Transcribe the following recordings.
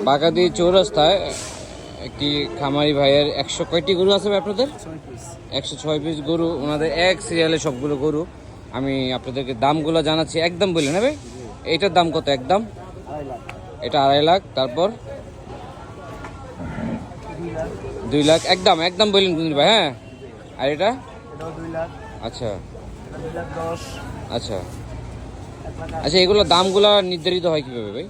বাগাদি চৌরাস্তায় একটি খামারি ভাইয়ের 100 কয়টি গরু আছে ভাই আপনাদের? 106 পিস গরু, ওনাদের এক সিরিয়ালে সবগুলো গরু। আমি আপনাদেরকে দামগুলো জানাচ্ছি, একদম বললেন না ভাই? এইটার দাম কত একদম? এটা 2.5 লাখ। তারপর 2 লাখ একদম একদম বললেন কুন্দুর ভাই। হ্যাঁ, আর এটা? 2 লাখ। আচ্ছা 2 লাখ 10। আচ্ছা আচ্ছা, এগুলো দামগুলো নির্ধারিত হয় কিভাবে ভাই?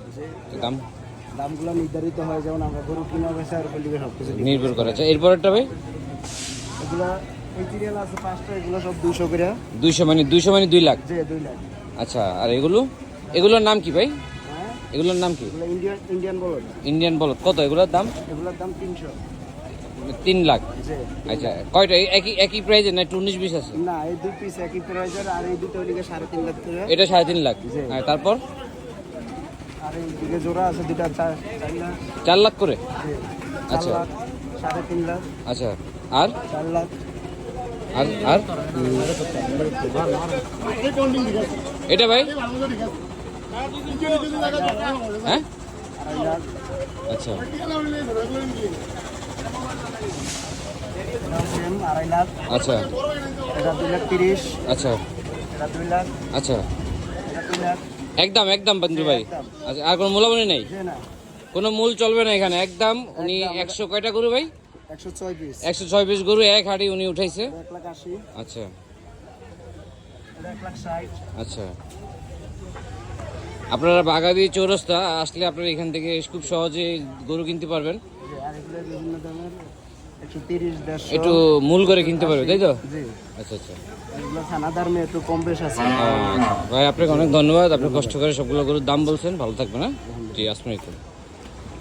দামগুলো নির্ধারিত হয় যেমন আমরা গরু কিনা বেচার উপর সব কিছু নির্ভর করে। আচ্ছা, এরপরেরটা ভাই? এগুলো এই সিরিয়াল আছে 5টা, এগুলো সব 200 করে। 200 মানে 2 লাখ? জি 2 লাখ। আচ্ছা, আর এগুলোর নাম কি ভাই? হ্যাঁ, এগুলোর নাম কি? এগুলো ইন্ডিয়ান বলদ। ইন্ডিয়ান বলদ। কত এগুলোর দাম? এগুলোর দাম 300। 3 লাখ। জি। আচ্ছা, কয়টা একই প্রাইজে না একটু 19-20 আছে? না, এই দুই পিস একই প্রাইজের, আর এই দুটো ওইদিকে 3.5 লাখ করে। এটা 3.5 লাখ। জি। আর তারপর আর এইদিকে জোড়া আছে দুটা 4 লাখ। 4 লাখ করে? জি। আচ্ছা। 4 লাখ, 3.5 লাখ। আচ্ছা, আর 4 লাখ। আর আর এটা ভাই? হ্যাঁ, 2.5 লাখ। আচ্ছা এটাও সেম 2.5 লাখ। আচ্ছা এটা 2 লাখ 30। আচ্ছা এটা 2 লাখ। আচ্ছা, এটা 2 লাখ। একদম একদম বন্ধু ভাই। আচ্ছা, আর কোনো মূল্যবান নেই? জি না, কোনো মূল চলবে না এখানে, একদম। উনি 100 কয়টা গরু ভাই? 106 পিস। 106 পিস গরু এক হাড়ি উনি উঠাইছে। 1 লাখ 80। আচ্ছা এটা 1 লাখ 60। আচ্ছা, আপনারা বাগাদি চৌরাস্তা আসলে আপনারা এখান থেকে খুব সহজে গরু কিনতে পারবেন। আর এগুলো বিভিন্ন দামের 130, 150। একটু মূল করে কিনতে পারবে, তাই তো? জি। আচ্ছা আচ্ছা। এগুলো থানাদার মে একটু কম বেশ আছে। ভাই আপনাকে অনেক ধন্যবাদ, আপনি কষ্ট করে সবগুলো গরুর দাম বলছেন। ভালো থাকবেন। হ্যাঁ জি, আসসালামু আলাইকুম।